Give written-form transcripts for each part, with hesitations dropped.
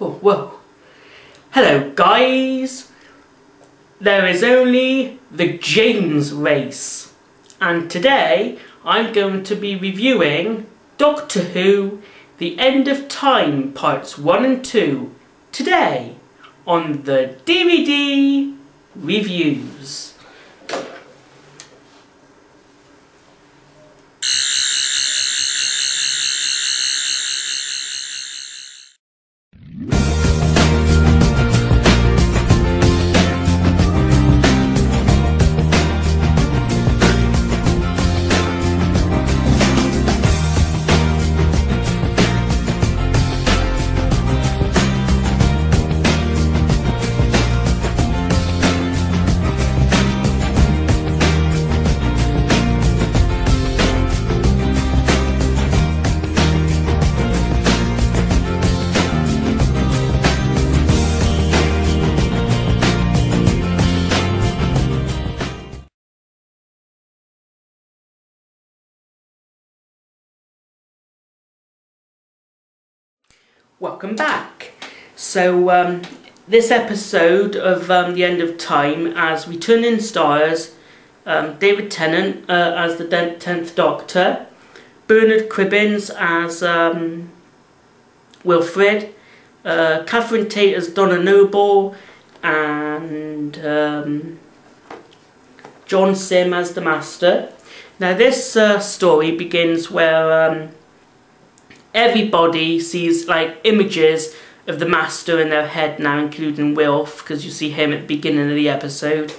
Oh, whoa. Hello guys! There is only the James race, and today I'm going to be reviewing Doctor Who The End of Time Parts 1 and 2 today on the DVD reviews. Welcome back. So this episode of The End of Time, as returning stars David Tennant as the 10th Doctor, Bernard Cribbins as Wilfred, Catherine Tate as Donna Noble, and John Sim as the Master. Now this story begins where everybody sees like images of the Master in their head now, including Wilf, because you see him at the beginning of the episode,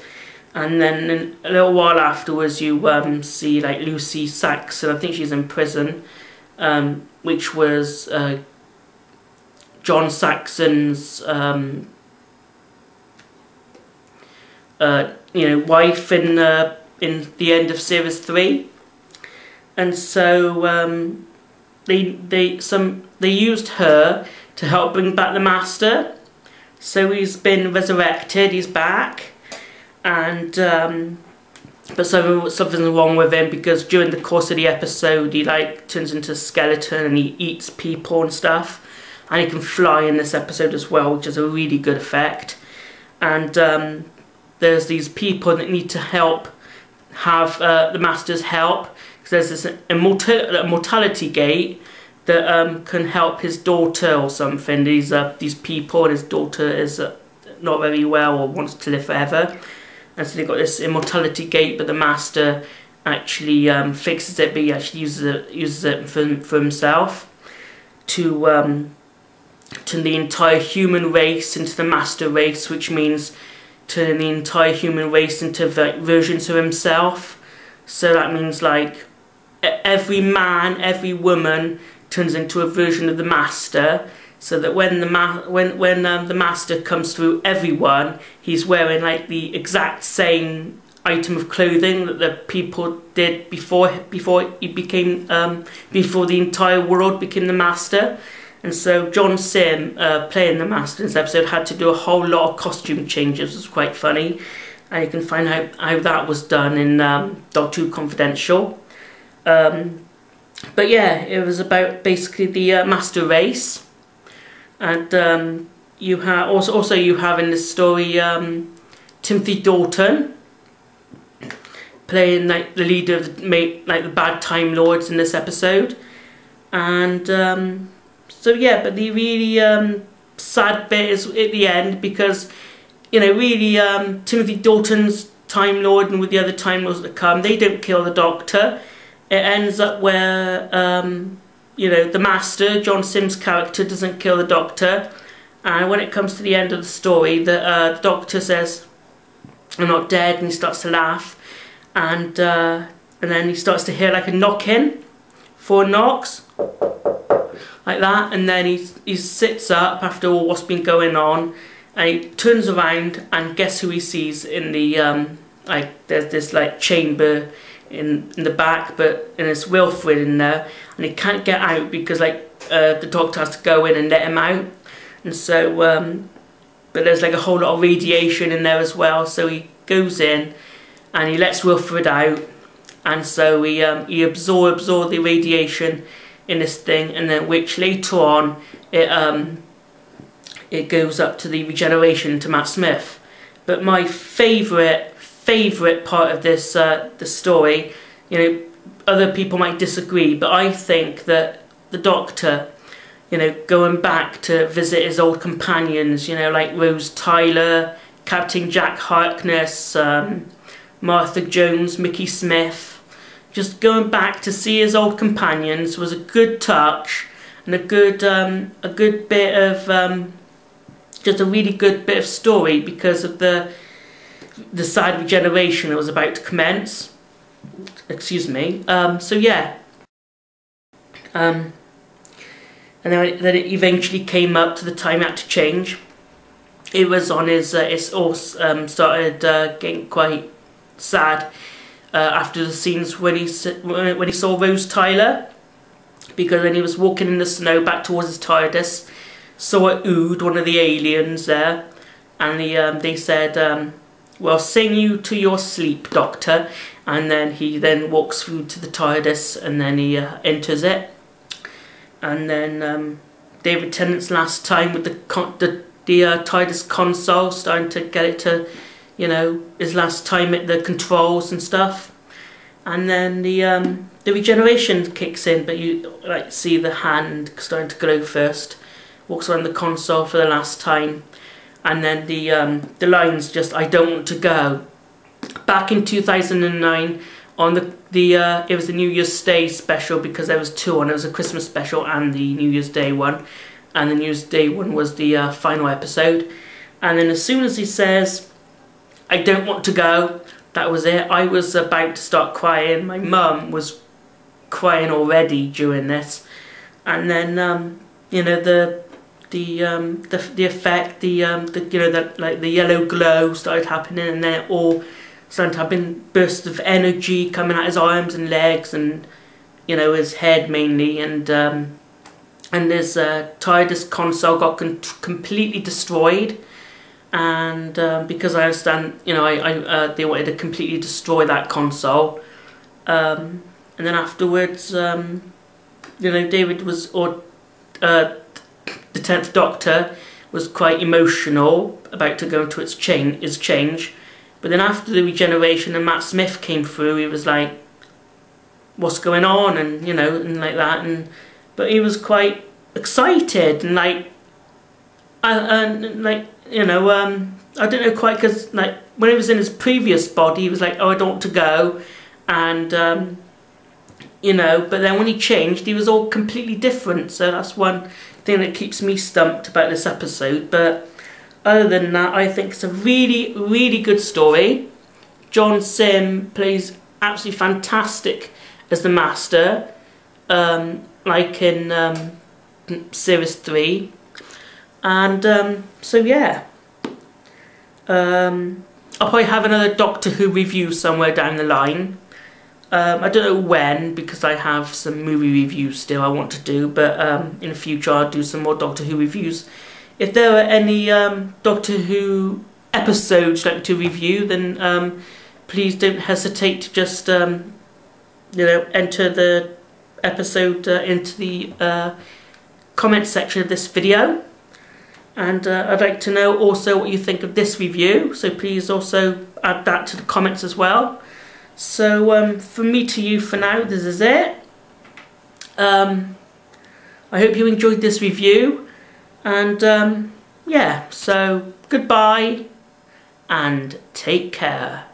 and then a little while afterwards you see like Lucy Saxon. I think she's in prison, which was John Saxon's wife in the end of series 3, and so they used her to help bring back the Master. So he's been resurrected, he's back, and but something's wrong with him, because during the course of the episode he like turns into a skeleton and he eats people and stuff, and he can fly in this episode as well, which is a really good effect. And there's these people that need to have the Master's help, because there's this immortality gate that can help his daughter or something. These people, and his daughter is not very well or wants to live forever, and so they've got this immortality gate, but the Master actually fixes it, but he actually uses it for himself to turn the entire human race into the Master race, which means turning the entire human race into versions of himself. So that means like every man, every woman turns into a version of the Master, so that when the Master comes through everyone, he's wearing like the exact same item of clothing that the people did before he became before the entire world became the Master. And so John Sim, playing the Master in this episode, had to do a whole lot of costume changes. It was quite funny, and you can find how that was done in Doctor Who Confidential. But yeah, it was about basically the Master race, and you have also you have in this story Timothy Dalton playing like the leader of the bad Time Lords in this episode, and so yeah. But the really sad bit is at the end, because really Timothy Dalton's Time Lord and with the other Time Lords that come, they don't kill the Doctor. It ends up where, the Master, John Sim's character, doesn't kill the Doctor. And when it comes to the end of the story, the Doctor says, "I'm not dead," and he starts to laugh. And then he starts to hear like a knocking, 4 knocks, like that. And then he sits up after all what's been going on, and he turns around, and guess who he sees in the, there's this like chamber in the back, and it's Wilfred in there, and he can't get out because the Doctor has to go in and let him out. And so but there's like a whole lot of radiation in there as well, so he goes in and he lets Wilfred out, and so he absorbs all the radiation in this thing, and then which later on it it goes up to the regeneration to Matt Smith. But my favourite part of this the story, you know, other people might disagree, but I think that the Doctor, you know, going back to visit his old companions, you know, like Rose Tyler, Captain Jack Harkness, Martha Jones, Mickey Smith, just going back to see his old companions was a good touch and a good bit of just a really good bit of story because of the side regeneration that was about to commence. Excuse me. So yeah. And then it eventually came up to the time it had to change. It was on his, it all started getting quite sad after the scenes when he saw Rose Tyler, because when he was walking in the snow back towards his TARDIS, saw a Ood, one of the aliens there, and they said, well, sing you to your sleep, Doctor, and then he then walks through to the TARDIS and then he enters it. And then David Tennant's last time with the TARDIS console, starting to get it to, you know, his last time at the controls and stuff. And then the regeneration kicks in, but you like see the hand starting to glow first. Walks around the console for the last time, and then the lines just "I don't want to go." Back in 2009. On it was the New Year's Day special, because there was two on. It was a Christmas special and the New Year's Day one, and the New Year's Day one was the final episode. And then as soon as he says, "I don't want to go," that was it. I was about to start crying. My mum was crying already during this, and then you know the effect, you know, like the yellow glow started happening, and then it all starting to have bursts of energy coming out his arms and legs, and you know, his head mainly, and his TARDIS console got completely destroyed, and because I understand, you know, they wanted to completely destroy that console, and then afterwards, you know, David was, or the 10th Doctor was quite emotional about to go into his change. But then after the regeneration and Matt Smith came through, he was like, what's going on? And, you know, and like that. But he was quite excited and like, you know, I don't know quite, because like when he was in his previous body, he was like, oh, I don't want to go. And, you know, but then when he changed, he was all completely different. So that's one thing that keeps me stumped about this episode. But other than that, I think it's a really, really good story. John Sim plays absolutely fantastic as the Master, like in Series 3. And so yeah, I'll probably have another Doctor Who review somewhere down the line. I don't know when, because I have some movie reviews still I want to do, but in the future I'll do some more Doctor Who reviews. If there are any Doctor Who episodes you'd like to review, then please don't hesitate to just you know, enter the episode into the comment section of this video. And I'd like to know also what you think of this review, so please also add that to the comments as well. So from me to you for now, this is it. I hope you enjoyed this review, and yeah, so goodbye and take care.